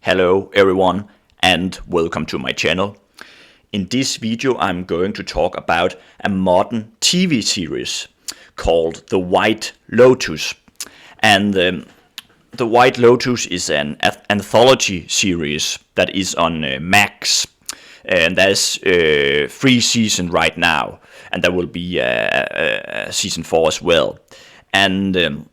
Hello everyone and welcome to my channel. In this video I'm going to talk about a modern TV series called The White Lotus. And The White Lotus is an anthology series that is on Max. And there's 3 seasons right now, and there will be season 4 as well. And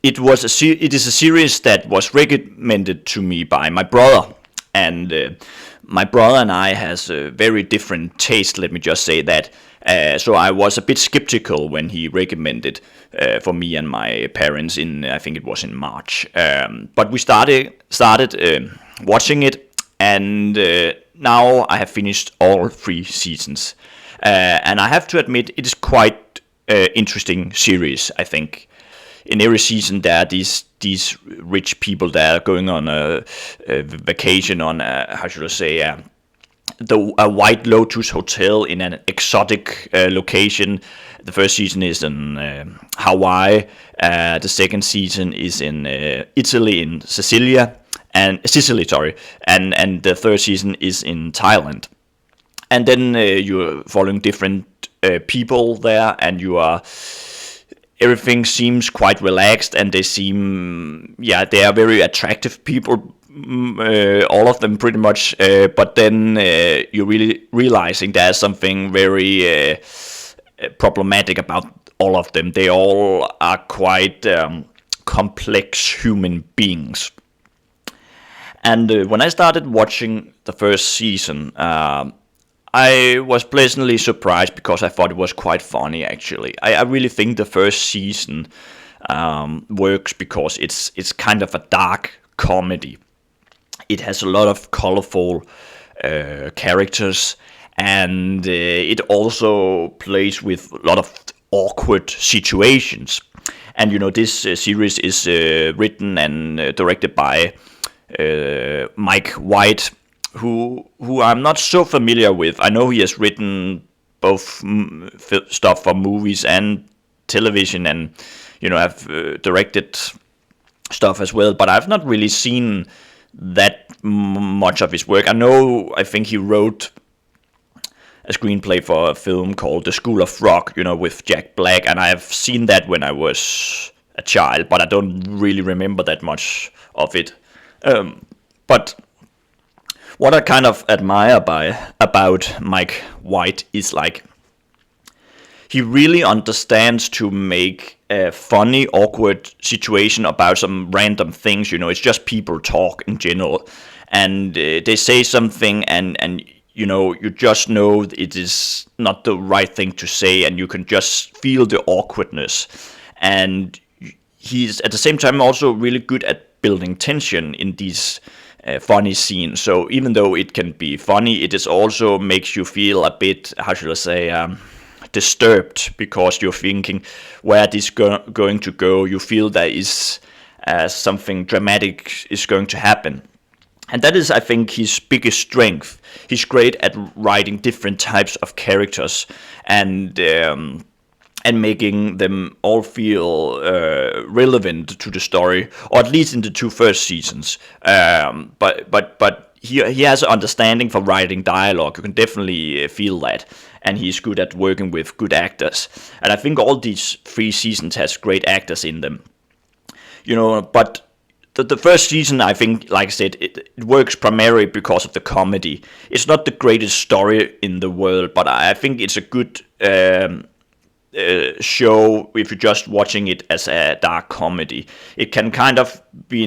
it is a series that was recommended to me by my brother, and my brother and I has a very different taste. Let me just say that. So I was a bit skeptical when he recommended for me and my parents I think it was in March. But we started watching it, and now I have finished all 3 seasons. And I have to admit it is quite interesting series. I think in every season there are these rich people that are going on a vacation on how should I say a White Lotus hotel in an exotic location. The first season is in Hawaii. The second season is in Italy, in Sicily, and the third season is in Thailand. And then you're following different people there, and everything seems quite relaxed, and they are very attractive people, all of them pretty much, but then you're really realizing there's something very problematic about all of them. They all are quite complex human beings. And when I started watching the first season, I was pleasantly surprised because I thought it was quite funny, actually. I really think the first season works because it's kind of a dark comedy. It has a lot of colorful characters, and it also plays with a lot of awkward situations. And this series is written and directed by Mike White, who I'm not so familiar with. I know he has written both stuff for movies and television, and have directed stuff as well, but I've not really seen that much of his work. I think he wrote a screenplay for a film called The School of Rock, with Jack Black, and I have seen that when I was a child, but I don't really remember that much of it. But what I kind of admire about Mike White is he really understands to make a funny, awkward situation about some random things. It's just people talk in general, and they say something, and you just know it is not the right thing to say, and you can just feel the awkwardness. And he's at the same time also really good at building tension in these funny scene. So even though it can be funny, it is also makes you feel a bit, how should I say, disturbed, because you're thinking where this going to go. You feel there is something dramatic is going to happen. And that is, I think, his biggest strength. He's great at writing different types of characters and making them all feel relevant to the story, or at least in the 2 first seasons. But he has an understanding for writing dialogue. You can definitely feel that, and he's good at working with good actors. And I think all these 3 seasons has great actors in them. But the first season, I think, like I said, it works primarily because of the comedy. It's not the greatest story in the world, but I think it's a good show if you're just watching it as a dark comedy. It can kind of be,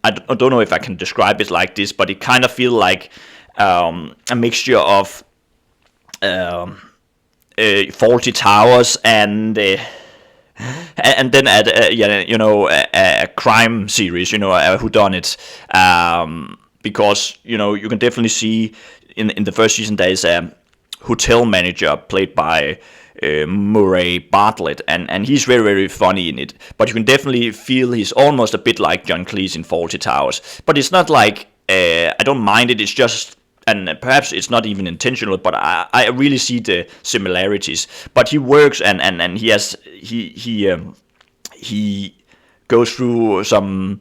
I don't know if I can describe it like this, but it kind of feel like a mixture of Faulty Towers and then a crime series, a whodunit, because you can definitely see in the first season there is a hotel manager played by Murray Bartlett, and he's very, very funny in it. But you can definitely feel he's almost a bit like John Cleese in Faulty Towers. But it's not like I don't mind it. It's just, and perhaps it's not even intentional, but I really see the similarities. But he works, and he goes through some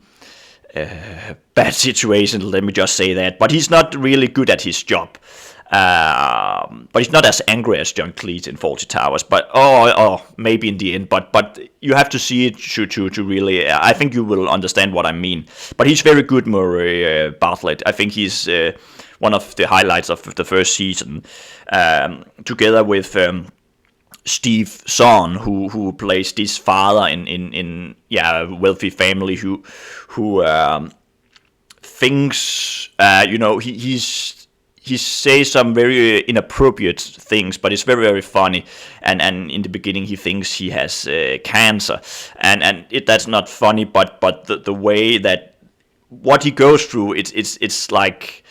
bad situation, let me just say that. But he's not really good at his job. But he's not as angry as John Cleese in Fawlty Towers. But maybe in the end. But you have to see it to really. I think you will understand what I mean. But he's very good, Murray Bartlett. I think he's one of the highlights of the first season, together with Steve Zahn, who plays this father in a wealthy family who thinks he says some very inappropriate things, but it's very, very funny. And in the beginning, he thinks he has cancer, and that's not funny. But the way that what he goes through, it's like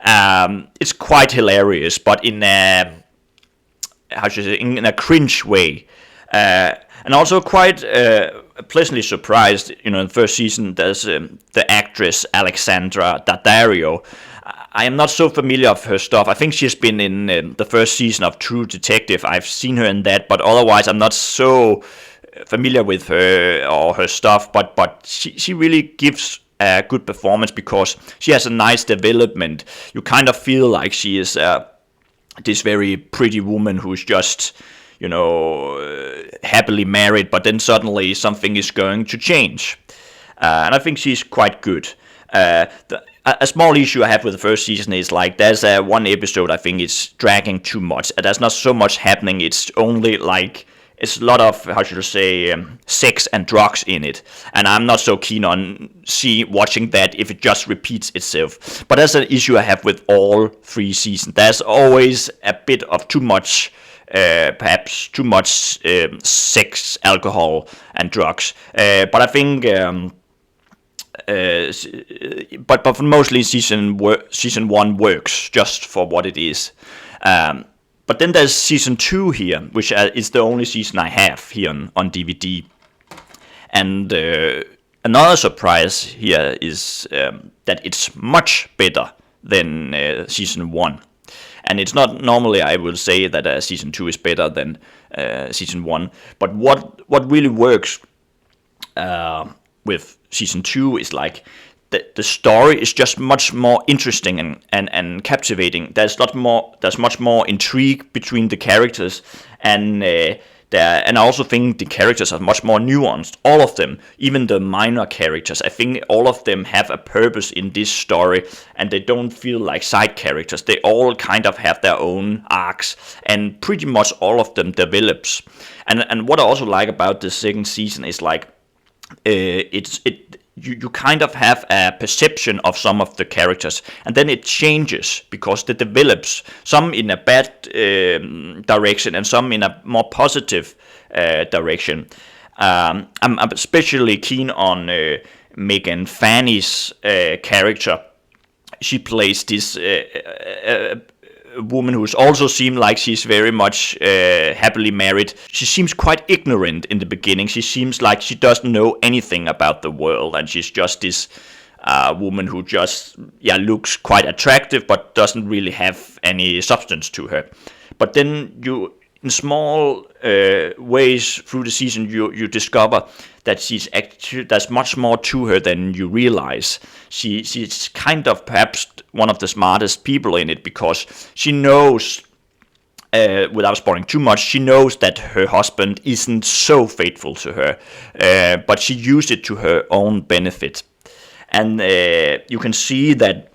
it's quite hilarious, but in a in a cringe way, and also quite pleasantly surprised. In the first season, there's the actress Alexandra Daddario. I am not so familiar with her stuff. I think she's been in the first season of True Detective. I've seen her in that, but otherwise I'm not so familiar with her or her stuff. But she really gives a good performance because she has a nice development. You kind of feel like she is this very pretty woman who's just, happily married, but then suddenly something is going to change. And I think she's quite good. A small issue I have with the first season is like there's one episode I think it's dragging too much. There's not so much happening. It's only like it's a lot of sex and drugs in it, and I'm not so keen on watching that if it just repeats itself. But that's an issue I have with all 3 seasons. There's always a bit of too much. Perhaps too much sex, alcohol, and drugs. But I think. But mostly season 1 works just for what it is. But then there's season 2 here, which is the only season I have here on DVD. And another surprise here is that it's much better than season 1. And it's not normally I will say that season 2 is better than season 1. But what really works with season 2 is like the story is just much more interesting and captivating. There's much more intrigue between the characters, and I also think the characters are much more nuanced. All of them, even the minor characters, I think all of them have a purpose in this story, and they don't feel like side characters. They all kind of have their own arcs, and pretty much all of them develops. And what I also like about the second season is like you kind of have a perception of some of the characters, and then it changes because it develops, some in a bad direction and some in a more positive direction. I'm especially keen on Meghann Fahy's character. She plays this woman who's also seemed like she's very much happily married. She seems quite ignorant in the beginning. She seems like she doesn't know anything about the world, and she's just this woman who just looks quite attractive but doesn't really have any substance to her. But then you, in small ways through the season, you discover that there's much more to her than you realize. She's kind of perhaps one of the smartest people in it, because she knows, without spoiling too much, she knows that her husband isn't so faithful to her, but she used it to her own benefit. And you can see that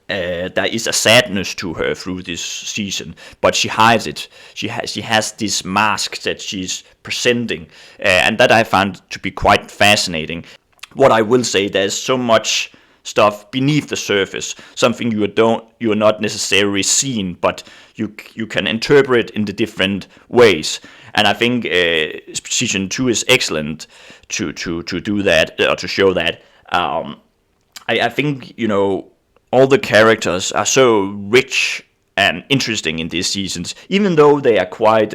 there is a sadness to her through this season, but she hides it. She has this mask that she's presenting, and that I found to be quite fascinating. What I will say, there's so much stuff beneath the surface, something you're not necessarily seeing, but you can interpret in the different ways. And I think season 2 is excellent to do that, or to show that. I think all the characters are so rich and interesting in these seasons, even though they are quite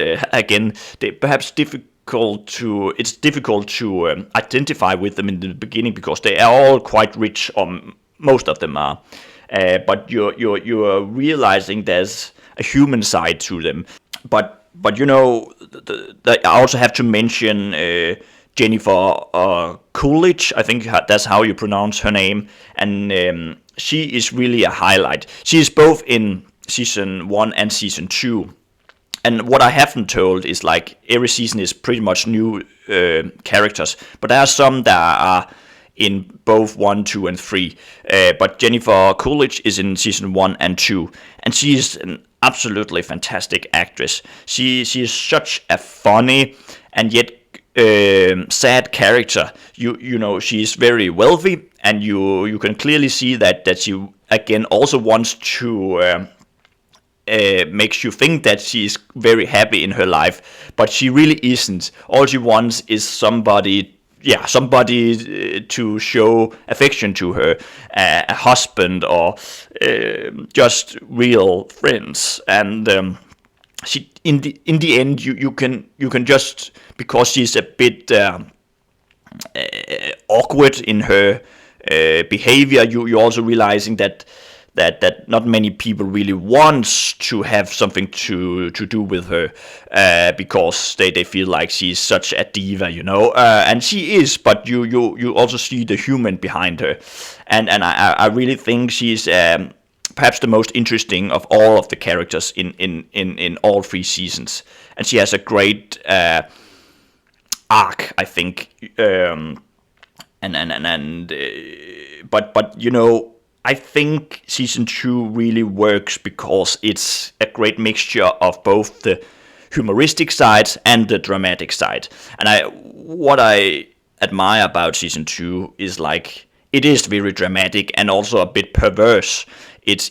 it's difficult to identify with them in the beginning, because they are all quite rich, or most of them are. But you're realizing there's a human side to them. But I also have to mention Jennifer Coolidge, I think that's how you pronounce her name, and she is really a highlight. She is both in season 1 and season 2. And what I haven't told is like every season is pretty much new characters, but there are some that are in both 1, 2, and 3. But Jennifer Coolidge is in season 1 and 2, and she is an absolutely fantastic actress. She is such a funny and yet sad character. You know, she's very wealthy, and you can clearly see that she again also wants to makes you think that she's very happy in her life, but she really isn't. All she wants is somebody to show affection to her, a husband, or just real friends. And she, in the end, you can just, because she's a bit awkward in her behavior, you also realizing that not many people really wants to have something to do with her, because they feel like she's such a diva, you know, and she is, but you also see the human behind her, and I really think she's perhaps the most interesting of all of the characters in all 3 seasons, and she has a great arc, I think, but you know, I think season 2 really works because it's a great mixture of both the humoristic sides and the dramatic side. And what I admire about season 2 is like it is very dramatic and also a bit perverse. It's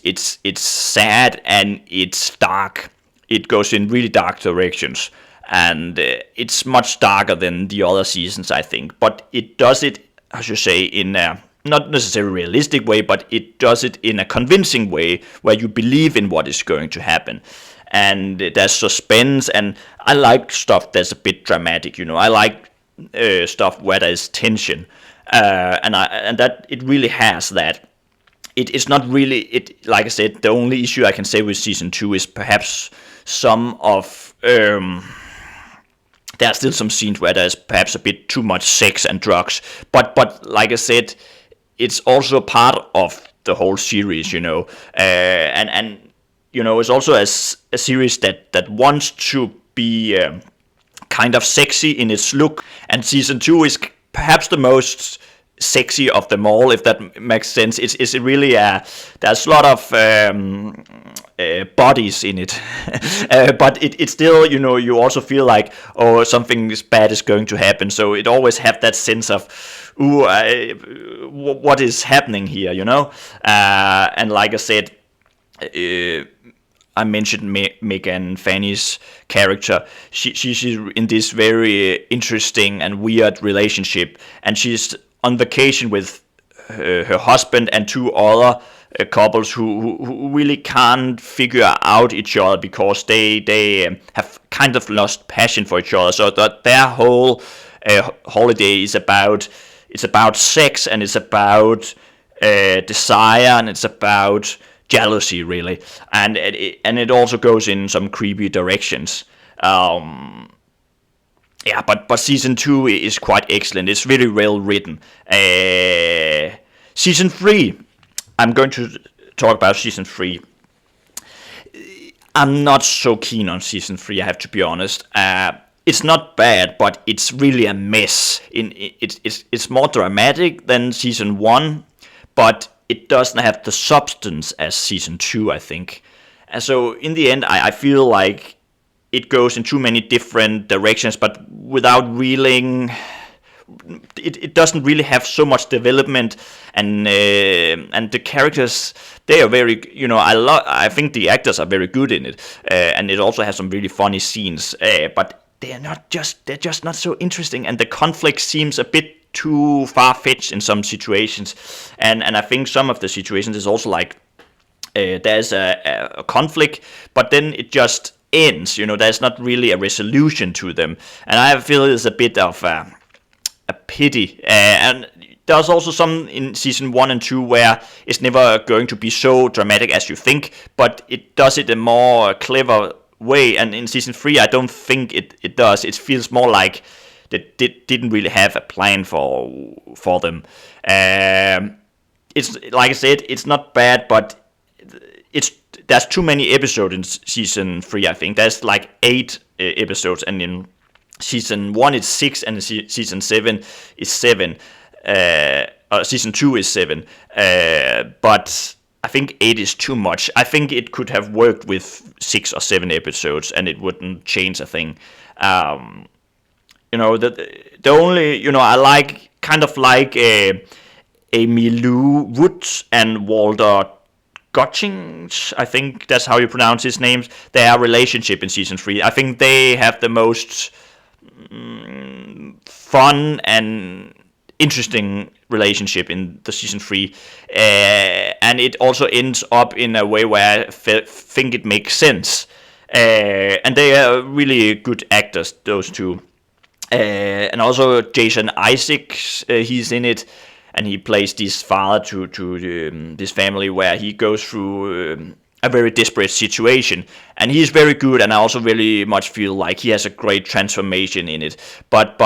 sad and it's dark. It goes in really dark directions, and it's much darker than the other seasons, I think. But it does it, I should say, in a not necessarily realistic way, but it does it in a convincing way where you believe in what is going to happen. And there's suspense, and I like stuff that's a bit dramatic, you know. I like stuff where there's tension, and that it really has that. It's not really, like I said, the only issue I can say with season 2 is perhaps some of there are still some scenes where there's perhaps a bit too much sex and drugs, but like I said, it's also part of the whole series, you know, and you know, it's also a series that wants to be kind of sexy in its look, and season 2 is perhaps the most sexy of them all, if that makes sense. It's really there's a lot of bodies in it, but it's still, you know, you also feel like, oh, something bad is going to happen, so it always have that sense of, ooh, what is happening here, you know. And like I said, I mentioned Meghann Fahy's character. She's in this very interesting and weird relationship, and she's on vacation with her husband and 2 other couples who really can't figure out each other because they have kind of lost passion for each other. So that their whole holiday is about sex, and it's about desire, and it's about jealousy, really, and it also goes in some creepy directions. Yeah, but season 2 is quite excellent. It's really well written. Season 3, I'm going to talk about season 3. I'm not so keen on season 3, I have to be honest. It's not bad, but it's really a mess. It's more dramatic than season 1, but it doesn't have the substance as season 2, I think. And so in the end, I feel like it goes in too many different directions, but without reeling. It doesn't really have so much development, and the characters, they are very, you know, I think the actors are very good in it, and it also has some really funny scenes, but they're just not so interesting, and the conflict seems a bit too far-fetched in some situations, and I think some of the situations is also like there's a conflict, but then it just ends, you know. There's not really a resolution to them, and I feel it's a bit of a pity, and there's also some in season 1 and 2 where it's never going to be so dramatic as you think, but it does it in a more clever way, and in season 3 I don't think it does. It feels more like they didn't really have a plan for them. It's like I said, it's not bad, but there's too many episodes in season 3. I think there's like 8 episodes, and in season 1 it's 6, and season 7 is 7. Season 2 is 7, but I think 8 is too much. I think it could have worked with 6 or 7 episodes, and it wouldn't change a thing. The only, I like Amy Lou Woods and Walter Gottschings, I think that's how you pronounce his names. Their relationship in season 3, I think they have the most fun and interesting relationship in the season 3, and it also ends up in a way where I think it makes sense, and they are really good actors, those two, and also Jason Isaacs, he's in it, and he plays this father to this family where he goes through a very desperate situation, and he's very good, and I also really much feel like he has a great transformation in it, but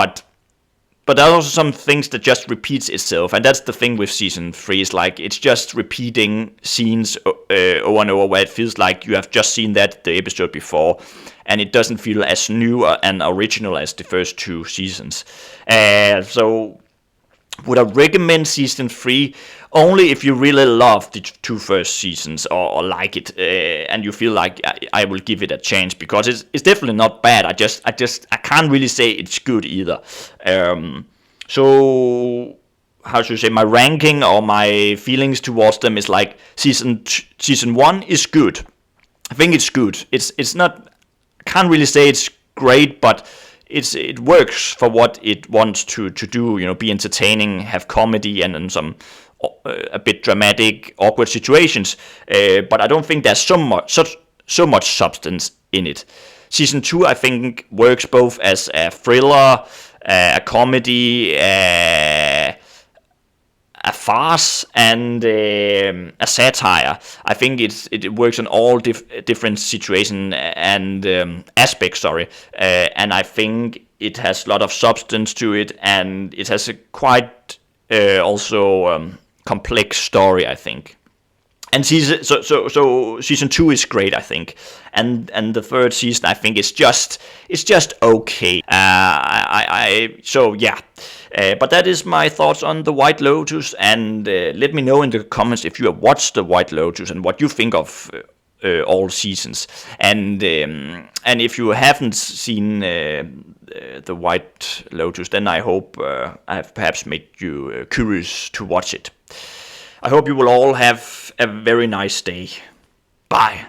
there are also some things that just repeats itself, and that's the thing with season 3, is like it's just repeating scenes over and over, where it feels like you have just seen the episode before, and it doesn't feel as new and original as the first 2 seasons. So would I recommend season 3? Only if you really love the 2 first seasons, or like it, and you feel like I will give it a chance, because it's definitely not bad. I can't really say it's good either. So how should I say, my ranking or my feelings towards them is like season 1 is good. I think it's good. It's not. I can't really say it's great, but it works for what it wants to do. Be entertaining, have comedy, and then some a bit dramatic, awkward situations. But I don't think there's so much substance in it. Season 2, I think, works both as a thriller, a comedy, a farce, and a satire. I think it works on all different situations and aspects. And I think it has a lot of substance to it, and it has a quite also complex story, I think. And season 2 is great, I think, and the 3rd season, I think, it's just okay. But that is my thoughts on the White Lotus, and let me know in the comments if you have watched the White Lotus and what you think of all seasons. And if you haven't seen the White Lotus, then I hope I have perhaps made you curious to watch it. I hope you will all have a very nice day. Bye.